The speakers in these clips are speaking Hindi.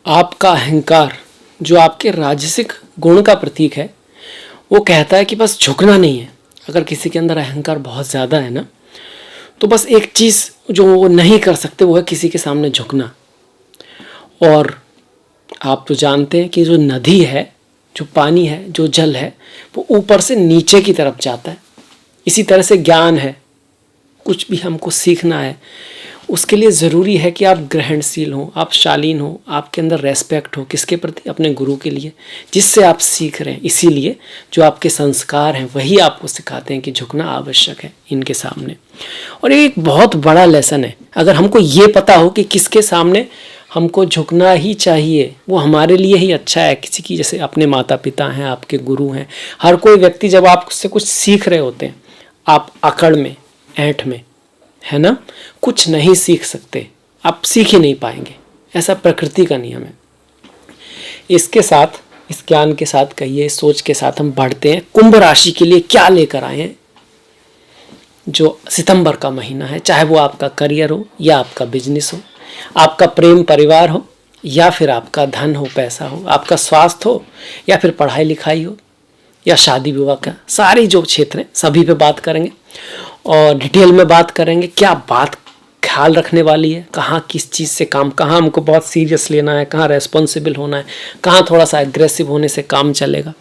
आपका अहंकार जो आपके राजसिक गुण का प्रतीक है वो कहता है कि बस झुकना नहीं है। अगर किसी के अंदर अहंकार बहुत ज़्यादा है ना, तो बस एक चीज़ जो वो नहीं कर सकते वो है किसी के सामने झुकना। और आप तो जानते हैं कि जो नदी है, जो पानी है, जो जल है, वो ऊपर से नीचे की तरफ जाता है। इसी तरह से ज्ञान है, कुछ भी हमको सीखना है उसके लिए ज़रूरी है कि आप ग्रहणशील हो, आप शालीन हो, आपके अंदर रेस्पेक्ट हो। किसके प्रति? अपने गुरु के लिए, जिससे आप सीख रहे हैं। इसीलिए जो आपके संस्कार हैं वही आपको सिखाते हैं कि झुकना आवश्यक है इनके सामने। और एक बहुत बड़ा लेसन है, अगर हमको ये पता हो कि किसके सामने हमको झुकना ही चाहिए, वो हमारे लिए ही अच्छा है। किसी की, जैसे अपने माता पिता हैं, आपके गुरु हैं, हर कोई व्यक्ति जब आप उससे कुछ सीख रहे होते हैं, आप अकड़ में, ऐंठ में, है ना, कुछ नहीं सीख सकते, आप सीख ही नहीं पाएंगे। ऐसा प्रकृति का नियम है। इसके साथ, इस ज्ञान के साथ, कहिए सोच के साथ हम बढ़ते हैं। कुंभ राशि के लिए क्या लेकर आए हैं जो सितंबर का महीना है, चाहे वो आपका करियर हो या आपका बिजनेस हो, आपका प्रेम परिवार हो या फिर आपका धन हो, पैसा हो, आपका स्वास्थ्य हो या फिर पढ़ाई लिखाई हो या शादी विवाह का, सारी जो क्षेत्र हैं सभी पे बात करेंगे और डिटेल में बात करेंगे। क्या बात ख्याल रखने वाली है, कहाँ किस चीज़ से काम, कहाँ हमको बहुत सीरियस लेना है, कहाँ रेस्पॉन्सिबल होना है, कहाँ थोड़ा सा एग्रेसिव होने से काम चलेगा,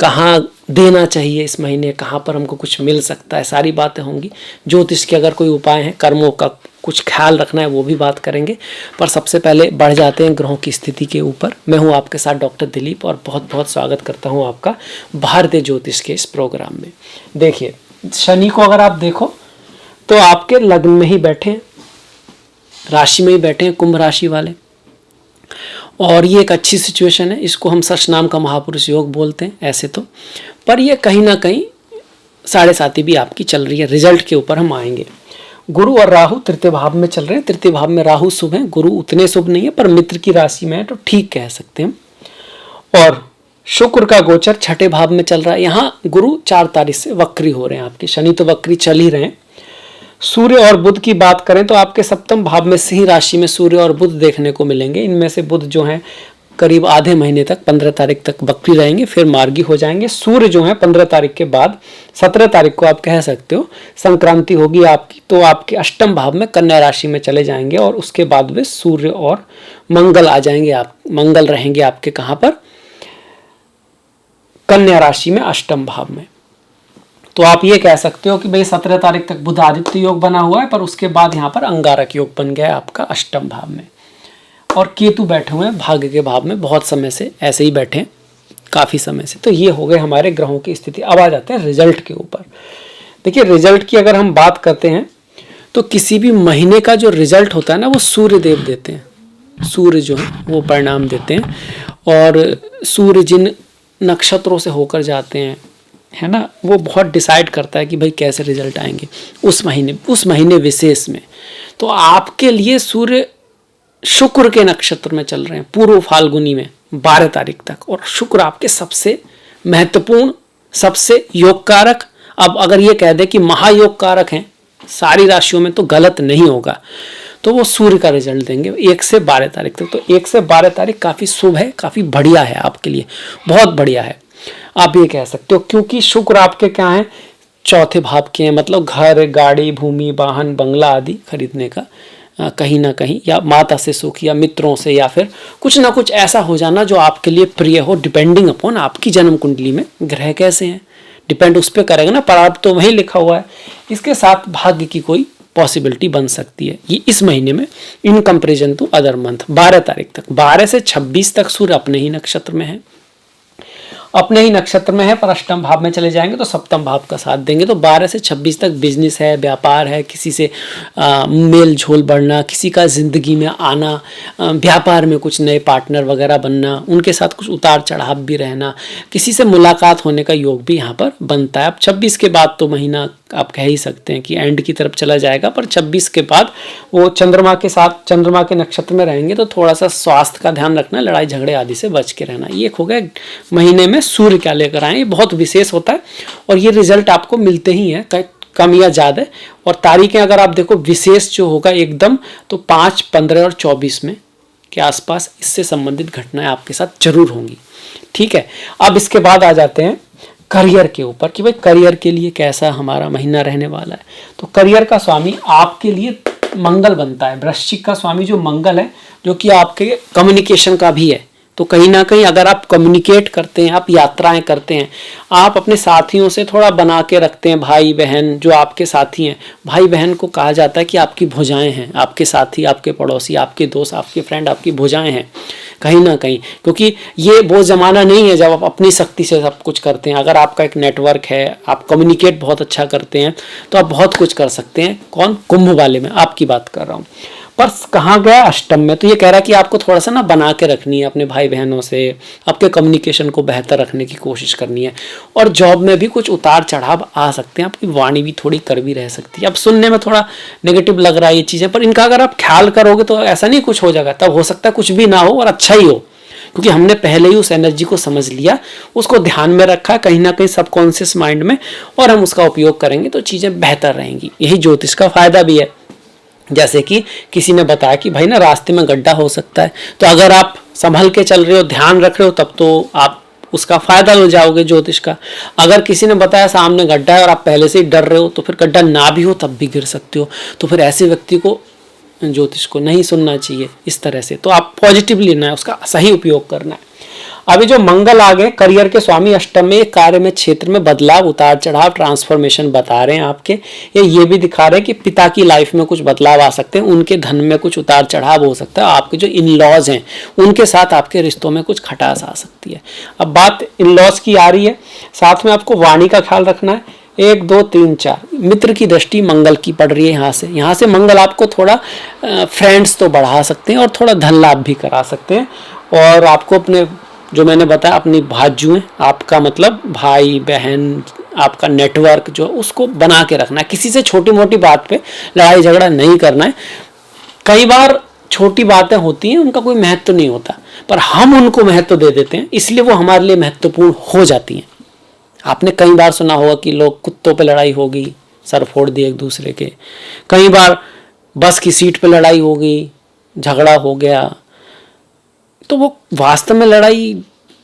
कहाँ देना चाहिए इस महीने, कहाँ पर हमको कुछ मिल सकता है, सारी बातें होंगी। ज्योतिष के अगर कोई उपाय हैं, कर्मों का कुछ ख्याल रखना है, वो भी बात करेंगे। पर सबसे पहले बढ़ जाते हैं ग्रहों की स्थिति के ऊपर। मैं हूँ आपके साथ डॉक्टर दिलीप और बहुत बहुत स्वागत करता हूँ आपका भारतीय ज्योतिष के इस प्रोग्राम में। देखिए, शनि को अगर आप देखो तो आपके लग्न में ही बैठे हैं, राशि में ही बैठे हैं, कुंभ राशि वाले। और ये एक अच्छी सिचुएशन है, इसको हम सच नाम का महापुरुष योग बोलते हैं ऐसे तो। पर ये कहीं ना कहीं 7.5 भी आपकी चल रही है। रिजल्ट के ऊपर हम आएंगे। गुरु और राहु तृतीय भाव में चल रहे हैं। तृतीय भाव में राहु शुभ है, गुरु उतने शुभ नहीं है, पर मित्र की राशि में है तो ठीक कह सकते हैं। और शुक्र का गोचर छठे भाव में चल रहा है। यहाँ गुरु 4 तारीख से वक्री हो रहे हैं आपके, शनि तो वक्री चल ही रहे हैं। सूर्य और बुध की बात करें तो आपके सप्तम भाव में सिंह राशि में सूर्य और बुध देखने को मिलेंगे। इनमें से बुध जो है करीब आधे महीने तक, 15 तारीख तक वक्री रहेंगे, फिर मार्गी हो जाएंगे। सूर्य जो है 15 तारीख के बाद 17 तारीख को आप कह सकते हो संक्रांति होगी आपकी, तो आपके अष्टम भाव में कन्या राशि में चले जाएंगे। और उसके बाद वे सूर्य और मंगल आ जाएंगे। आप मंगल रहेंगे आपके कहाँ पर? कन्या राशि में, अष्टम भाव में। तो आप ये कह सकते हो कि भाई 17 तारीख तक बुध आदित्य योग बना हुआ है, पर उसके बाद यहाँ पर अंगारक योग बन गया है आपका अष्टम भाव में। और केतु बैठे हुए हैं भाग्य के भाव में, बहुत समय से ऐसे ही बैठे हैं, काफ़ी समय से। तो ये हो गए हमारे ग्रहों की स्थिति। अब आ जाते हैं रिजल्ट के ऊपर। देखिए, रिजल्ट की अगर हम बात करते हैं तो किसी भी महीने का जो रिजल्ट होता है ना, वो सूर्य देव देते हैं। सूर्य जो है वो परिणाम देते हैं। और सूर्य जिन नक्षत्रों से होकर जाते हैं, है ना, वो बहुत डिसाइड करता है कि भाई कैसे रिजल्ट आएंगे उस महीने विशेष में। तो आपके लिए सूर्य शुक्र के नक्षत्र में चल रहे हैं, पूर्व फाल्गुनी में 12 तारीख तक। और शुक्र आपके सबसे महत्वपूर्ण, सबसे योग कारक, अब अगर ये कह दे कि महायोग कारक हैं सारी राशियों में तो गलत नहीं होगा। तो वो सूर्य का रिजल्ट देंगे 1 से 12 तारीख तक। तो 1 से 12 तारीख काफ़ी शुभ है, काफ़ी बढ़िया है आपके लिए, बहुत बढ़िया है आप ये कह सकते हो। क्योंकि शुक्र आपके क्या है? चौथे भाव के हैं, मतलब घर, गाड़ी, भूमि, वाहन, बंगला आदि खरीदने का कहीं ना कहीं, या माता से सुख, या मित्रों से, या फिर कुछ ना कुछ ऐसा हो जाना जो आपके लिए प्रिय हो। डिपेंडिंग अपॉन आपकी जन्म कुंडली में ग्रह कैसे हैं, डिपेंड उस पर करेगा ना, पर आप तो वहीं लिखा हुआ है। इसके साथ भाग्य की कोई पॉसिबिलिटी बन सकती है ये इस महीने में, in comparison to other month. 12 तारीख तक, 12 से 26 तक सूर्य अपने ही नक्षत्र में है, अपने ही नक्षत्र में है, पर अष्टम भाव में चले जाएंगे तो सप्तम भाव का साथ देंगे। तो 12 से 26 तक बिजनेस है, व्यापार है, किसी से मेल झोल बढ़ना, किसी का जिंदगी में आना, व्यापार में कुछ नए पार्टनर वगैरह बनना, उनके साथ कुछ उतार चढ़ाव भी रहना, किसी से मुलाकात होने का योग भी यहाँ पर बनता है। अब 26 के बाद तो महीना आप कह ही सकते हैं कि एंड की तरफ चला जाएगा, पर 26 के बाद वो चंद्रमा के साथ, चंद्रमा के नक्षत्र में रहेंगे तो थोड़ा सा स्वास्थ्य का ध्यान रखना, लड़ाई झगड़े आदि से बच के रहना। ये हो गया महीने में सूर्य क्या लेकर आए, ये बहुत विशेष होता है। और ये रिजल्ट आपको मिलते ही हैं, कम या ज़्यादा। और तारीखें अगर आप देखो विशेष जो होगा एकदम, तो 5, 15 और 24 में के आसपास इससे संबंधित घटनाएं आपके साथ जरूर होंगी। ठीक है, अब इसके बाद आ जाते हैं करियर के ऊपर कि भाई करियर के लिए कैसा हमारा महीना रहने वाला है। तो करियर का स्वामी आपके लिए मंगल बनता है। वृश्चिक का स्वामी जो मंगल है, जो कि आपके कम्युनिकेशन का भी है। तो कहीं ना कहीं अगर आप कम्युनिकेट करते हैं, आप यात्राएं करते हैं, आप अपने साथियों से थोड़ा बना के रखते हैं, भाई बहन जो आपके साथी हैं, भाई बहन को कहा जाता है कि आपकी भुजाएं हैं, आपके साथी, आपके पड़ोसी, आपके दोस्त, आपके फ्रेंड आपकी भुजाएं हैं कहीं ना कहीं। क्योंकि ये वो ज़माना नहीं है जब आप अपनी शक्ति से सब कुछ करते हैं। अगर आपका एक नेटवर्क है, आप कम्युनिकेट बहुत अच्छा करते हैं, तो आप बहुत कुछ कर सकते हैं। कौन? कुंभ वाले में आपकी बात कर रहा हूँ। पर कहाँ गया? अष्टम में। तो ये कह रहा है कि आपको थोड़ा सा ना बना के रखनी है अपने भाई बहनों से, आपके कम्युनिकेशन को बेहतर रखने की कोशिश करनी है। और जॉब में भी कुछ उतार चढ़ाव आ सकते हैं, आपकी वाणी भी थोड़ी कड़वी रह सकती है। अब सुनने में थोड़ा नेगेटिव लग रहा है ये चीज़ें, पर इनका अगर आप ख्याल करोगे तो ऐसा नहीं कुछ हो जाएगा। तब हो सकता है कुछ भी ना हो और अच्छा ही हो, क्योंकि हमने पहले ही उस एनर्जी को समझ लिया, उसको ध्यान में रखा कहीं ना कहीं सबकॉन्शियस माइंड में, और हम उसका उपयोग करेंगे तो चीज़ें बेहतर रहेंगी। यही ज्योतिष का फायदा भी है। जैसे कि किसी ने बताया कि भाई ना रास्ते में गड्ढा हो सकता है, तो अगर आप संभल के चल रहे हो, ध्यान रख रहे हो, तब तो आप उसका फायदा ले जाओगे ज्योतिष का। अगर किसी ने बताया सामने गड्ढा है और आप पहले से ही डर रहे हो, तो फिर गड्ढा ना भी हो तब भी गिर सकते हो। तो फिर ऐसे व्यक्ति को ज्योतिष को नहीं सुनना चाहिए इस तरह से। तो आप पॉजिटिव लेना है, उसका सही उपयोग करना है। अभी जो मंगल आ गए करियर के स्वामी अष्टम में, कार्य में क्षेत्र में बदलाव, उतार चढ़ाव, ट्रांसफॉर्मेशन बता रहे हैं आपके। ये भी दिखा रहे हैं कि पिता की लाइफ में कुछ बदलाव आ सकते हैं, उनके धन में कुछ उतार चढ़ाव हो सकता है, आपके जो इन लॉज हैं उनके साथ आपके रिश्तों में कुछ खटास आ सकती है। अब बात इन लॉज की आ रही है, साथ में आपको वाणी का ख्याल रखना है। 1 2 3 4 मित्र की दृष्टि मंगल की पड़ रही है। यहाँ से मंगल आपको थोड़ा फ्रेंड्स तो बढ़ा सकते हैं और थोड़ा धन लाभ भी करा सकते हैं। और आपको अपने, जो मैंने बताया, अपनी भाजुएं, आपका मतलब भाई बहन, आपका नेटवर्क जो उसको बना के रखना है। किसी से छोटी मोटी बात पे लड़ाई झगड़ा नहीं करना है। कई बार छोटी बातें होती हैं, उनका कोई महत्व नहीं होता, पर हम उनको महत्व दे देते हैं, इसलिए वो हमारे लिए महत्वपूर्ण हो जाती हैं। आपने कई बार सुना होगा कि लोग कुत्तों पे लड़ाई हो गई, सर फोड़ दिए एक दूसरे के। कई बार बस की सीट पे लड़ाई हो गई, झगड़ा हो गया। तो वो वास्तव में लड़ाई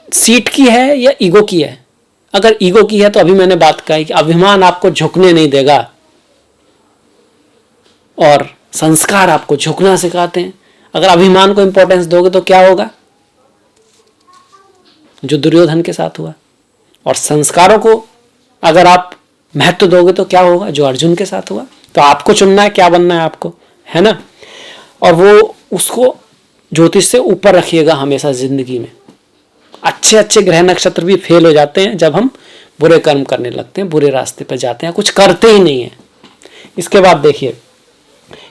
सीट की है या ईगो की है? अगर ईगो की है तो अभी मैंने बात कही कि अभिमान आपको झुकने नहीं देगा और संस्कार आपको झुकना सिखाते हैं। अगर अभिमान को इंपॉर्टेंस दोगे तो क्या होगा? जो दुर्योधन के साथ हुआ। और संस्कारों को अगर आप महत्व दोगे तो क्या होगा? जो अर्जुन के साथ हुआ। तो आपको चुनना है क्या बनना है आपको, है ना? और वो उसको ज्योतिष से ऊपर रखिएगा हमेशा जिंदगी में। अच्छे अच्छे ग्रह नक्षत्र भी फेल हो जाते हैं जब हम बुरे कर्म करने लगते हैं, बुरे रास्ते पर जाते हैं, कुछ करते ही नहीं है। इसके बाद देखिए,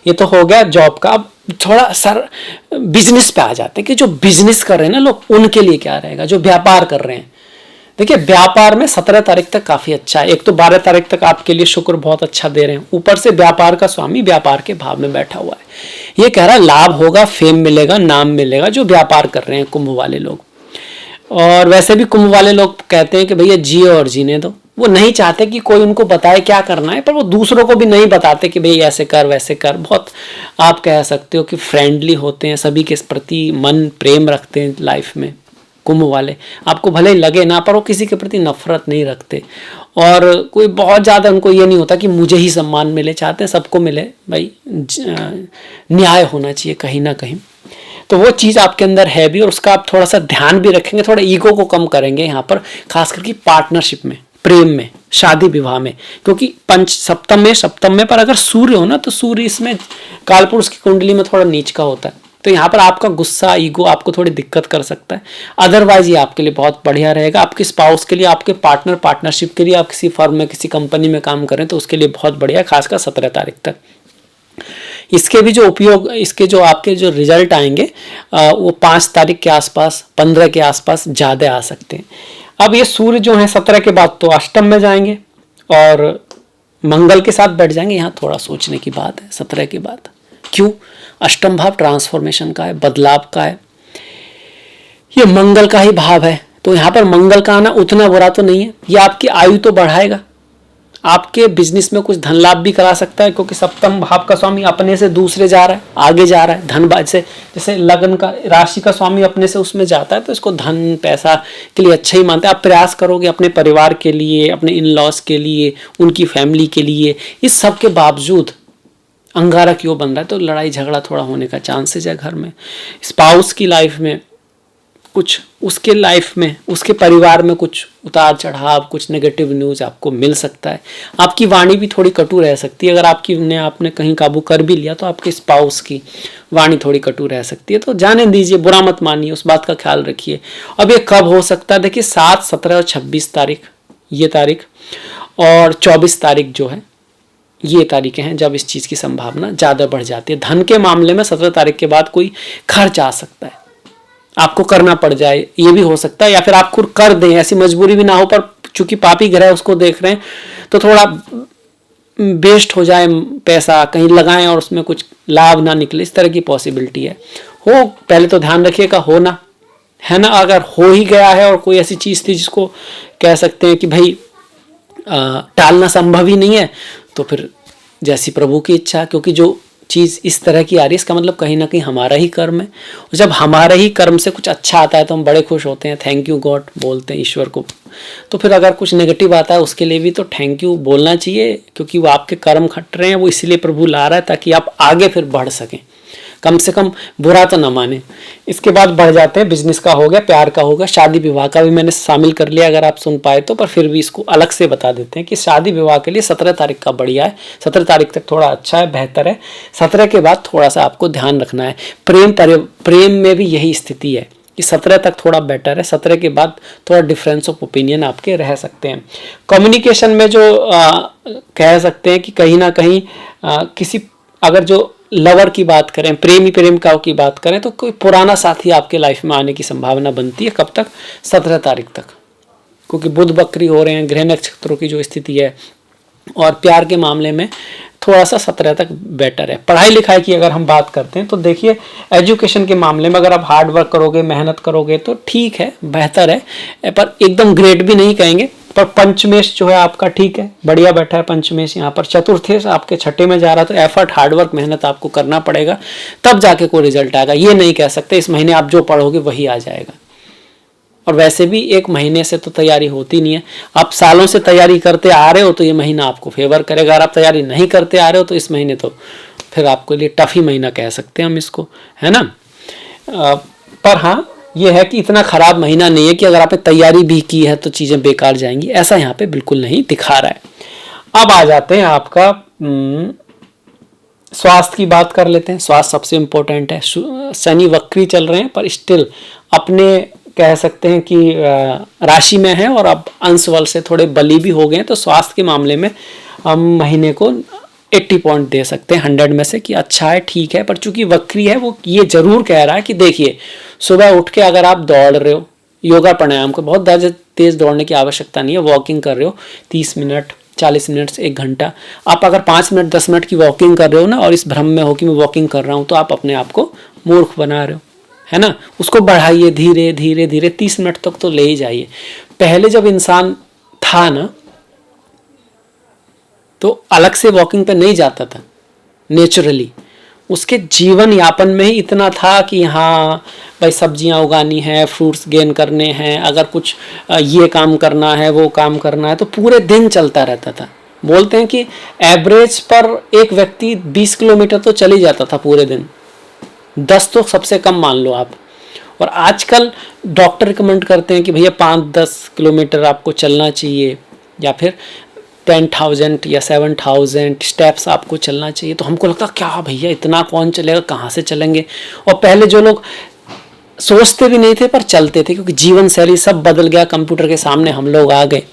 ये तो हो गया जॉब का। अब थोड़ा सर बिजनेस पे आ जाते हैं कि जो बिजनेस कर रहे हैं ना लोग, उनके लिए क्या रहेगा। जो व्यापार कर रहे हैं, देखिए व्यापार में 17 तारीख तक काफी अच्छा है। एक तो 12 तारीख तक आपके लिए शुक्र बहुत अच्छा दे रहे हैं, ऊपर से व्यापार का स्वामी व्यापार के भाव में बैठा हुआ है। ये कह रहा है लाभ होगा, फेम मिलेगा, नाम मिलेगा, जो व्यापार कर रहे हैं कुंभ वाले लोग। और वैसे भी कुंभ वाले लोग कहते हैं कि भैया जियो और जीने दो। वो नहीं चाहते कि कोई उनको बताए क्या करना है, पर वो दूसरों को भी नहीं बताते कि भाई ऐसे कर वैसे कर। बहुत आप कह सकते हो कि फ्रेंडली होते हैं, सभी के प्रति मन प्रेम रखते हैं लाइफ में कुंभ वाले। आपको भले ही लगे ना, पर वो किसी के प्रति नफरत नहीं रखते। और कोई बहुत ज़्यादा उनको ये नहीं होता कि मुझे ही सम्मान मिले, चाहते हैं सबको मिले। भाई न्याय होना चाहिए कहीं ना कहीं। तो वो चीज़ आपके अंदर है भी, और उसका आप थोड़ा सा ध्यान भी रखेंगे, थोड़ा ईगो को कम करेंगे यहाँ पर, खास करके पार्टनरशिप में, प्रेम में, शादी विवाह में। क्योंकि सप्तम में पर अगर सूर्य हो ना, तो सूर्य इसमें कालपुरुष की कुंडली में थोड़ा नीच का होता है। तो यहाँ पर आपका गुस्सा, ईगो आपको थोड़ी दिक्कत कर सकता है। अदरवाइज ये आपके लिए बहुत बढ़िया रहेगा। आपके स्पाउस के लिए, आपके पार्टनरशिप के लिए, आप किसी फर्म में, किसी कंपनी में काम करें तो उसके लिए बहुत बढ़िया, खासकर 17 तारीख तक। इसके भी जो उपयोग, इसके जो आपके जो रिजल्ट आएंगे वो 5 तारीख के आसपास, 15 के आसपास ज़्यादा आ सकते हैं। अब ये सूर्य जो है 17 के बाद तो अष्टम में जाएंगे और मंगल के साथ बैठ जाएंगे। यहाँ थोड़ा सोचने की बात है 17 के बाद। क्यों? अष्टम भाव ट्रांसफॉर्मेशन का है, बदलाव का है, ये मंगल का ही भाव है। तो यहाँ पर मंगल का आना उतना बुरा तो नहीं है। ये आपकी आयु तो बढ़ाएगा, आपके बिजनेस में कुछ धन लाभ भी करा सकता है, क्योंकि सप्तम भाव का स्वामी अपने से दूसरे जा रहा है, आगे जा रहा है। धन से जैसे लगन का राशि का स्वामी अपने से उसमें जाता है, तो इसको धन पैसा के लिए अच्छा ही मानते हैं। आप प्रयास करोगे अपने परिवार के लिए, अपने इन लॉज के लिए, उनकी फैमिली के लिए। इस सब के बावजूद अंगारक योग बन रहा है, तो लड़ाई झगड़ा थोड़ा होने का चांसेस है घर में। स्पाउस की लाइफ में कुछ, उसके लाइफ में, उसके परिवार में कुछ उतार चढ़ाव, कुछ नेगेटिव न्यूज़ आपको मिल सकता है। आपकी वाणी भी थोड़ी कटु रह सकती है। अगर आपने कहीं काबू कर भी लिया, तो आपके स्पाउस की वाणी थोड़ी कटु रह सकती है। तो जाने दीजिए, बुरा मत मानिए, उस बात का ख्याल रखिए। अब ये कब हो सकता है? देखिए 7, 17 और 26 तारीख, ये तारीख, और 24 तारीख जो है, ये तारीखें हैं जब इस चीज़ की संभावना ज़्यादा बढ़ जाती है। धन के मामले में 17 तारीख के बाद कोई खर्च आ सकता है, आपको करना पड़ जाए, ये भी हो सकता है। या फिर आप खुद कर दें, ऐसी मजबूरी भी ना हो, पर चूंकि पापी ग्रह उसको देख रहे हैं, तो थोड़ा वेस्ट हो जाए पैसा, कहीं लगाएं और उसमें कुछ लाभ ना निकले, इस तरह की पॉसिबिलिटी है। हो, पहले तो ध्यान रखिएगा होना है ना। अगर हो ही गया है और कोई ऐसी चीज़ थी जिसको कह सकते हैं कि भाई टालना संभव ही नहीं है, तो फिर जैसी प्रभु की इच्छा, क्योंकि जो चीज़ इस तरह की आ रही है, इसका मतलब कहीं ना कहीं हमारा ही कर्म है। और जब हमारा ही कर्म से कुछ अच्छा आता है तो हम बड़े खुश होते हैं, थैंक यू गॉड बोलते हैं ईश्वर को। तो फिर अगर कुछ नेगेटिव आता है उसके लिए भी तो थैंक यू बोलना चाहिए, क्योंकि वो आपके कर्म खट रहे हैं, वो इसलिए प्रभु ला रहा है ताकि आप आगे फिर बढ़ सकें, कम से कम बुरा तो ना माने। इसके बाद बढ़ जाते हैं, बिजनेस का हो गया, प्यार का होगा, शादी विवाह का भी मैंने शामिल कर लिया अगर आप सुन पाए तो, पर फिर भी इसको अलग से बता देते हैं कि शादी विवाह के लिए 17 तारीख का बढ़िया है। 17 तारीख तक थोड़ा अच्छा है, बेहतर है। 17 के बाद थोड़ा सा आपको ध्यान रखना है। प्रेम में भी यही स्थिति है कि 17 तक थोड़ा बेटर है, 17 के बाद थोड़ा डिफरेंस ऑफ ओपिनियन आपके रह सकते हैं। कम्युनिकेशन में जो कह सकते हैं कि कहीं ना कहीं किसी, अगर जो लवर की बात करें, प्रेमिका की बात करें, तो कोई पुराना साथी आपके लाइफ में आने की संभावना बनती है। कब तक? 17 तारीख तक, क्योंकि बुध बकरी हो रहे हैं, ग्रह नक्षत्रों की जो स्थिति है। और प्यार के मामले में थोड़ा सा 17 तक बेटर है। पढ़ाई लिखाई की अगर हम बात करते हैं तो देखिए, एजुकेशन के मामले में अगर आप हार्ड वर्क करोगे, मेहनत करोगे तो ठीक है, बेहतर है, पर एकदम ग्रेट भी नहीं कहेंगे। पर पंचमेश जो है आपका ठीक है, बढ़िया बैठा है पंचमेश यहाँ पर। चतुर्थेश आपके छठे में जा रहा, तो एफर्ट, हार्डवर्क, मेहनत आपको करना पड़ेगा, तब जाके कोई रिजल्ट आएगा। ये नहीं कह सकते इस महीने आप जो पढ़ोगे वही आ जाएगा। और वैसे भी एक महीने से तो तैयारी होती नहीं है। आप सालों से तैयारी करते आ रहे हो तो ये महीना आपको फेवर करेगा। अगर आप तैयारी नहीं करते आ रहे हो तो इस महीने तो फिर आपके लिए टफ ही महीना कह सकते हैं हम इसको, है ना। पर हाँ, ये है कि इतना खराब महीना नहीं है कि अगर आपने तैयारी भी की है तो चीज़ें बेकार जाएंगी, ऐसा यहाँ पे बिल्कुल नहीं दिखा रहा है। अब आ जाते हैं आपका स्वास्थ्य की बात कर लेते हैं। स्वास्थ्य सबसे इम्पोर्टेंट है। शनि वक्री चल रहे हैं, पर स्टिल अपने कह सकते हैं कि राशि में है और अब अंश बल से थोड़े बली भी हो गए हैं। तो स्वास्थ्य के मामले में हम महीने को 80 पॉइंट दे सकते हैं 100 में से कि अच्छा है, ठीक है। पर चूंकि वक्री है, वो ये जरूर कह रहा है कि देखिए, सुबह उठ के अगर आप दौड़ रहे हो, योगा प्राणायाम को, बहुत ज़्यादा तेज दौड़ने की आवश्यकता नहीं है, वॉकिंग कर रहे हो 30 मिनट, 40 मिनट से 1 घंटा, आप अगर 5 मिनट 10 मिनट की वॉकिंग कर रहे हो ना, और इस भ्रम में हो कि मैं वॉकिंग कर रहा हूँ, तो आप अपने आप को मूर्ख बना रहे हो, है ना। उसको बढ़ाइए धीरे धीरे धीरे, 30 मिनट तक तो ले ही जाइए। पहले जब इंसान था ना, तो अलग से वॉकिंग पे नहीं जाता था, नेचुरली उसके जीवन यापन में ही इतना था कि हाँ भाई सब्जियां उगानी है, फ्रूट्स गेन करने हैं, अगर कुछ ये काम करना है, वो काम करना है, तो पूरे दिन चलता रहता था। बोलते हैं कि एवरेज पर एक व्यक्ति 20 किलोमीटर तो चल ही जाता था पूरे दिन, 10 तो सबसे कम मान लो आप। और आजकल डॉक्टर रिकमेंड करते हैं कि भैया 5-10 किलोमीटर आपको चलना चाहिए, या फिर 10,000 या 7,000 स्टेप्स आपको चलना चाहिए। तो हमको लगता क्या भैया इतना कौन चलेगा, कहाँ से चलेंगे। और पहले जो लोग सोचते भी नहीं थे पर चलते थे, क्योंकि जीवन शैली सब बदल गया, कंप्यूटर के सामने हम लोग आ गए,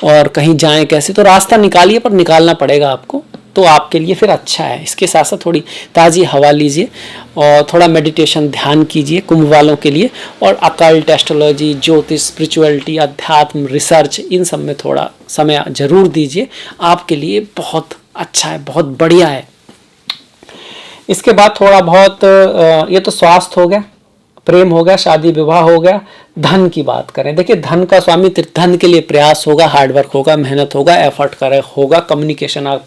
और कहीं जाएं कैसे, तो रास्ता निकालिए, पर निकालना पड़ेगा आपको, तो आपके लिए फिर अच्छा है। इसके साथ साथ थोड़ी ताज़ी हवा लीजिए और थोड़ा मेडिटेशन ध्यान कीजिए कुंभ वालों के लिए, और अकल्ट, एस्ट्रोलॉजी, ज्योतिष, स्पिरिचुअलिटी, अध्यात्म, रिसर्च, इन सब में थोड़ा समय जरूर दीजिए, आपके लिए बहुत अच्छा है, बहुत बढ़िया है। इसके बाद थोड़ा बहुत ये तो स्वास्थ्य हो गया, प्रेम हो गया, शादी विवाह हो गया। धन की बात करें, देखिए धन का स्वामी धन के लिए प्रयास होगा, हार्डवर्क होगा, मेहनत होगा, एफर्ट करे होगा, कम्युनिकेशन आप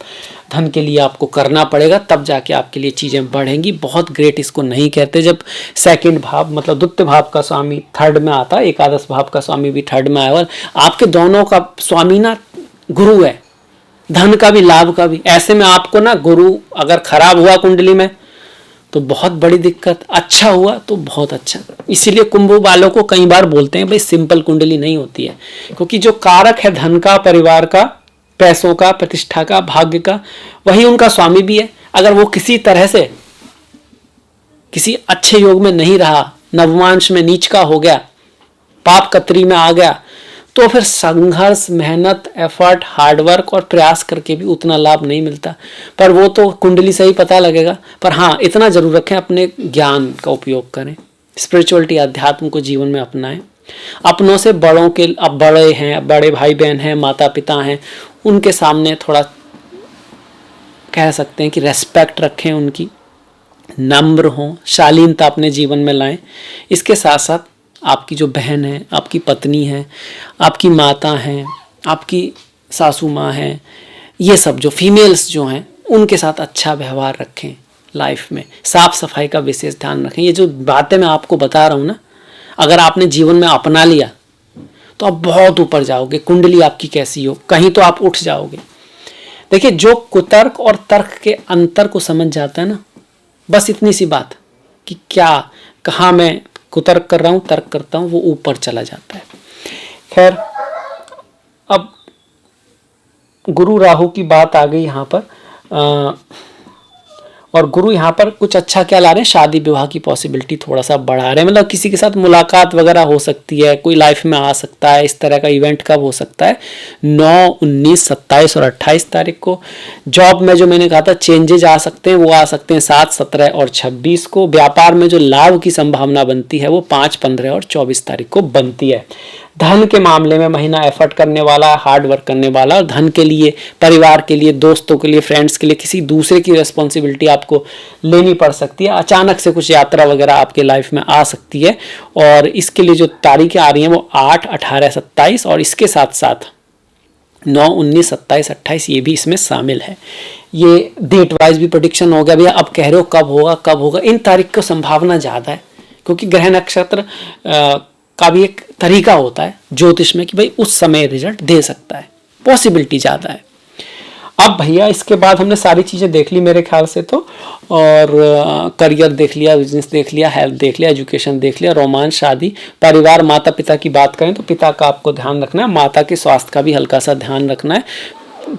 धन के लिए आपको करना पड़ेगा, तब जाके आपके लिए चीज़ें बढ़ेंगी। बहुत ग्रेट इसको नहीं कहते जब सेकंड भाव मतलब द्वितीय भाव का स्वामी थर्ड में आता है, एकादश भाव का स्वामी भी थर्ड में आया हुआ, आपके दोनों का स्वामी ना गुरु है, धन का भी लाभ का भी। ऐसे में आपको ना गुरु अगर खराब हुआ कुंडली में तो बहुत बड़ी दिक्कत, अच्छा हुआ तो बहुत अच्छा। इसीलिए कुंभ वालों को कई बार बोलते हैं भाई सिंपल कुंडली नहीं होती है, क्योंकि जो कारक है धन का, परिवार का, पैसों का, प्रतिष्ठा का, भाग्य का, वही उनका स्वामी भी है। अगर वो किसी तरह से किसी अच्छे योग में नहीं रहा, नवमांश में नीच का हो गया, पाप कतरी में आ गया, तो फिर संघर्ष, मेहनत, एफर्ट, हार्डवर्क और प्रयास करके भी उतना लाभ नहीं मिलता। पर वो तो कुंडली से ही पता लगेगा। पर हाँ, इतना जरूर रखें, अपने ज्ञान का उपयोग करें, स्पिरिचुअलिटी, अध्यात्म को जीवन में अपनाएं। अपनों से बड़ों के, अब बड़े हैं, बड़े भाई बहन हैं, माता पिता हैं, उनके सामने थोड़ा कह सकते हैं कि रेस्पेक्ट रखें, उनकी नम्र हों, शालीनता अपने जीवन में लाएं। इसके साथ साथ आपकी जो बहन है, आपकी पत्नी है, आपकी माता हैं, आपकी सासू माँ हैं, ये सब जो फीमेल्स जो हैं उनके साथ अच्छा व्यवहार रखें। लाइफ में साफ सफाई का विशेष ध्यान रखें। ये जो बातें मैं आपको बता रहा हूँ ना, अगर आपने जीवन में अपना लिया तो आप बहुत ऊपर जाओगे। कुंडली आपकी कैसी हो, कहीं तो आप उठ जाओगे। देखिए, जो कुतर्क और तर्क के अंतर को समझ जाता है ना, बस इतनी सी बात कि क्या कहाँ मैं कुतर्क कर रहा हूँ, तर्क करता हूँ, वो ऊपर चला जाता है। खैर, अब गुरु राहु की बात आ गई यहाँ पर, और गुरु यहाँ पर कुछ अच्छा क्या ला रहे हैं, शादी विवाह की पॉसिबिलिटी थोड़ा सा बढ़ा रहे हैं। मतलब किसी के साथ मुलाकात वगैरह हो सकती है, कोई लाइफ में आ सकता है। इस तरह का इवेंट कब हो सकता है, 9, 19, 27 और 28 तारीख को। जॉब में जो मैंने कहा था चेंजेज आ सकते हैं, वो आ सकते हैं 7, 17 और 26 को। व्यापार में जो लाभ की संभावना बनती है वो 5, 15 और 24 तारीख को बनती है। धन के मामले में महीना एफर्ट करने वाला, हार्ड वर्क करने वाला, और धन के लिए, परिवार के लिए, दोस्तों के लिए, फ्रेंड्स के लिए किसी दूसरे की रिस्पॉन्सिबिलिटी आपको लेनी पड़ सकती है। अचानक से कुछ यात्रा वगैरह आपके लाइफ में आ सकती है, और इसके लिए जो तारीखें आ रही हैं वो 8, 18, 27 और इसके साथ साथ 9, 19, 27, 28 ये भी इसमें शामिल है। ये डेट वाइज भी प्रेडिक्शन हो गया भैया। अब कह रहे हो कब होगा कब होगा, इन तारीख को संभावना ज़्यादा है, क्योंकि ग्रह नक्षत्र का भी एक तरीका होता है ज्योतिष में कि भाई उस समय रिजल्ट दे सकता है, पॉसिबिलिटी ज़्यादा है। अब भैया इसके बाद हमने सारी चीज़ें देख ली मेरे ख्याल से तो, और करियर देख लिया, बिजनेस देख लिया, हेल्थ देख लिया, एजुकेशन देख लिया, रोमांस, शादी, परिवार, माता पिता की बात करें तो पिता का आपको ध्यान रखना है, माता के स्वास्थ्य का भी हल्का सा ध्यान रखना है,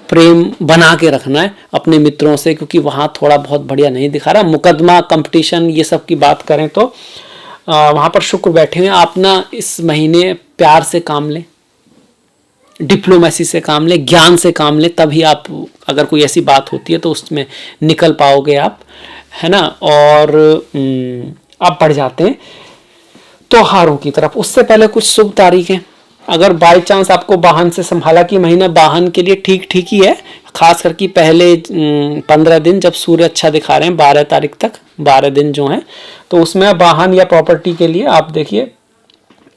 प्रेम बना के रखना है अपने मित्रों से, क्योंकि वहाँ थोड़ा बहुत बढ़िया नहीं दिखा रहा। मुकदमा, कंपटीशन, ये सब की बात करें तो वहाँ पर शुक्र बैठे हुए। आप ना इस महीने प्यार से काम लें, डिप्लोमेसी से काम लें, ज्ञान से काम लें, तभी आप, अगर कोई ऐसी बात होती है तो उसमें निकल पाओगे आप, है ना। और आप बढ़ जाते हैं त्योहारों की तरफ। उससे पहले कुछ शुभ तारीखें, अगर बाई चांस आपको वाहन से संभाला कि महीना वाहन के लिए ठीक ठीक ही है, खास करके पहले 15 दिन जब सूर्य अच्छा दिखा रहे हैं, 12 तारीख तक 12 दिन जो हैं, तो उसमें वाहन या प्रॉपर्टी के लिए आप देखिए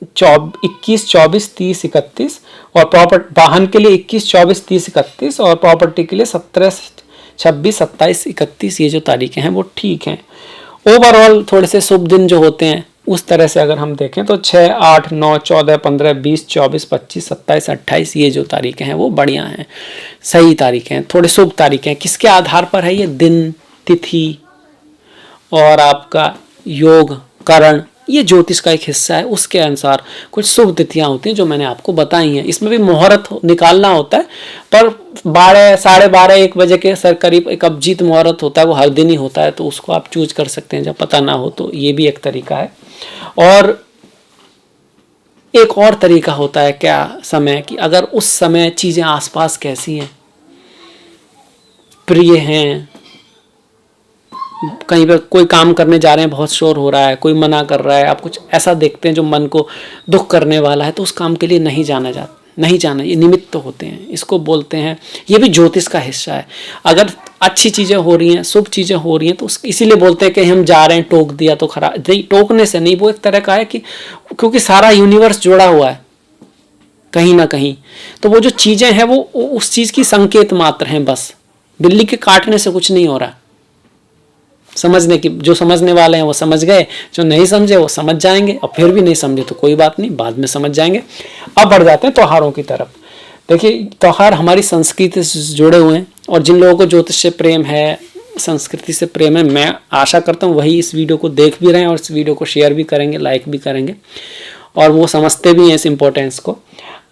21, 24, 30, 31 और वाहन के लिए 21, 24, 30, 31 और प्रॉपर्टी के लिए 17, 26, 27, 31 ये जो तारीखें हैं वो ठीक हैं। ओवरऑल थोड़े से शुभ दिन जो होते हैं उस तरह से अगर हम देखें तो 6, 8, 9, 14, 15, 20, 24, 25, 27, 28 ये जो तारीखें हैं वो बढ़िया हैं, सही तारीखें हैं, थोड़े शुभ तारीखें हैं। किसके आधार पर है ये, दिन, तिथि और आपका योग, करण, ये ज्योतिष का एक हिस्सा है। उसके अनुसार कुछ शुभ तिथियां होती हैं जो मैंने आपको बताई हैं। इसमें भी मुहूर्त निकालना होता है, पर 12, 12:30, 1 बजे के सर करीब एक अभिजीत मुहूर्त होता है, वो हर दिन ही होता है, तो उसको आप चूज कर सकते हैं जब पता ना हो तो, ये भी एक तरीका है। और एक और तरीका होता है क्या समय कि अगर उस समय चीजें आसपास कैसी हैं, प्रिय हैं, कहीं पर कोई काम करने जा रहे हैं, बहुत शोर हो रहा है, कोई मना कर रहा है, आप कुछ ऐसा देखते हैं जो मन को दुख करने वाला है, तो उस काम के लिए नहीं जाना। ये निमित्त होते हैं, इसको बोलते हैं, ये भी ज्योतिष का हिस्सा है। अगर अच्छी चीज़ें हो रही हैं, शुभ चीज़ें हो रही हैं, तो इसीलिए बोलते हैं कि हम जा रहे हैं, टोक दिया तो खराब नहीं, टोकने से नहीं, वो एक तरह का है कि क्योंकि सारा यूनिवर्स जुड़ा हुआ है कहीं ना कहीं, तो वो जो चीज़ें हैं वो उस चीज़ की संकेत मात्र हैं बस। बिल्ली के काटने से कुछ नहीं हो रहा। समझने की, जो समझने वाले हैं वो समझ गए, जो नहीं समझे वो समझ जाएंगे, और फिर भी नहीं समझे तो कोई बात नहीं, बाद में समझ जाएंगे। अब बढ़ जाते हैं त्योहारों की तरफ। देखिए, त्योहार हमारी संस्कृति से जुड़े हुए हैं, और जिन लोगों को ज्योतिष से प्रेम है, संस्कृति से प्रेम है, मैं आशा करता हूँ वही इस वीडियो को देख भी रहे हैं और इस वीडियो को शेयर भी करेंगे, लाइक भी करेंगे, और वो समझते भी हैं इस इम्पोर्टेंस को।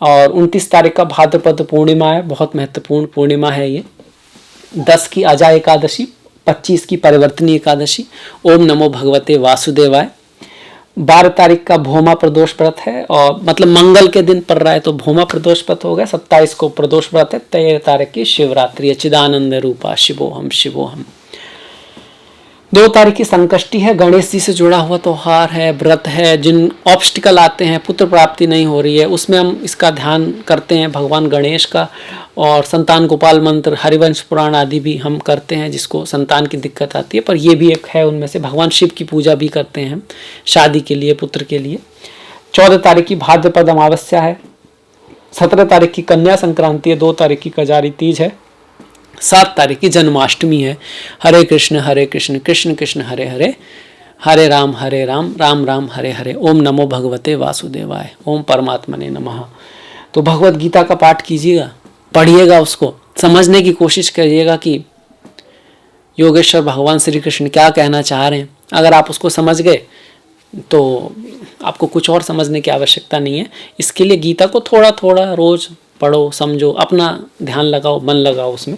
और 29 तारीख का भाद्रपद पूर्णिमा है, बहुत महत्वपूर्ण पूर्णिमा है ये। 10 की अजा एकादशी, 25 की परिवर्तनी एकादशी। ओम नमो भगवते वासुदेवाय। 12 तारीख का भौमा प्रदोष व्रत है, और मतलब मंगल के दिन पड़ रहा है तो भौमा प्रदोष व्रत हो गया। 27 को प्रदोष व्रत है। 13 तारीख की शिवरात्रि, चिदानंद रूपा शिवोहम शिवोहम। 2 तारीख की संकष्टी है, गणेश जी से जुड़ा हुआ त्योहार है, व्रत है। जिन ऑब्स्टिकल आते हैं, पुत्र प्राप्ति नहीं हो रही है, उसमें हम इसका ध्यान करते हैं भगवान गणेश का, और संतान गोपाल मंत्र, हरिवंश पुराण आदि भी हम करते हैं जिसको संतान की दिक्कत आती है, पर ये भी एक है उनमें से। भगवान शिव की पूजा भी करते हैं शादी के लिए, पुत्र के लिए। 14 तारीख की भाद्रपद अमावस्या है। 17 तारीख की कन्या संक्रांति है। 2 तारीख की कजारी तीज है। 7 तारीख की जन्माष्टमी है। हरे कृष्ण कृष्ण कृष्ण हरे हरे, हरे राम राम राम हरे हरे। ओम नमो भगवते वासुदेवाय। ओम परमात्मने नमः। तो भगवत गीता का पाठ कीजिएगा, पढ़िएगा, उसको समझने की कोशिश करिएगा कि योगेश्वर भगवान श्री कृष्ण क्या कहना चाह रहे हैं। अगर आप उसको समझ गए तो आपको कुछ और समझने की आवश्यकता नहीं है। इसके लिए गीता को थोड़ा थोड़ा रोज पढ़ो, समझो, अपना ध्यान लगाओ, मन लगाओ उसमें।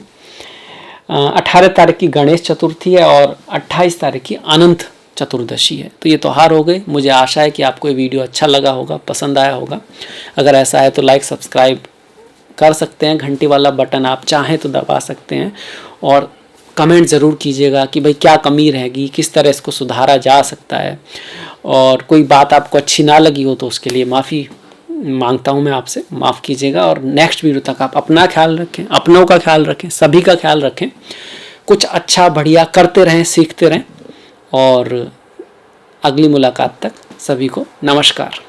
18 तारीख की गणेश चतुर्थी है, और 28 तारीख की अनंत चतुर्दशी है। तो ये त्यौहार हो गए। मुझे आशा है कि आपको ये वीडियो अच्छा लगा होगा, पसंद आया होगा। अगर ऐसा है तो लाइक सब्सक्राइब कर सकते हैं, घंटी वाला बटन आप चाहें तो दबा सकते हैं, और कमेंट ज़रूर कीजिएगा कि भाई क्या कमी रहेगी, किस तरह इसको सुधारा जा सकता है, और कोई बात आपको अच्छी ना लगी हो तो उसके लिए माफ़ी मांगता हूँ मैं आपसे, माफ़ कीजिएगा। और नेक्स्ट वीडियो तक आप अपना ख्याल रखें, अपनों का ख्याल रखें, सभी का ख्याल रखें, कुछ अच्छा बढ़िया करते रहें, सीखते रहें, और अगली मुलाकात तक सभी को नमस्कार।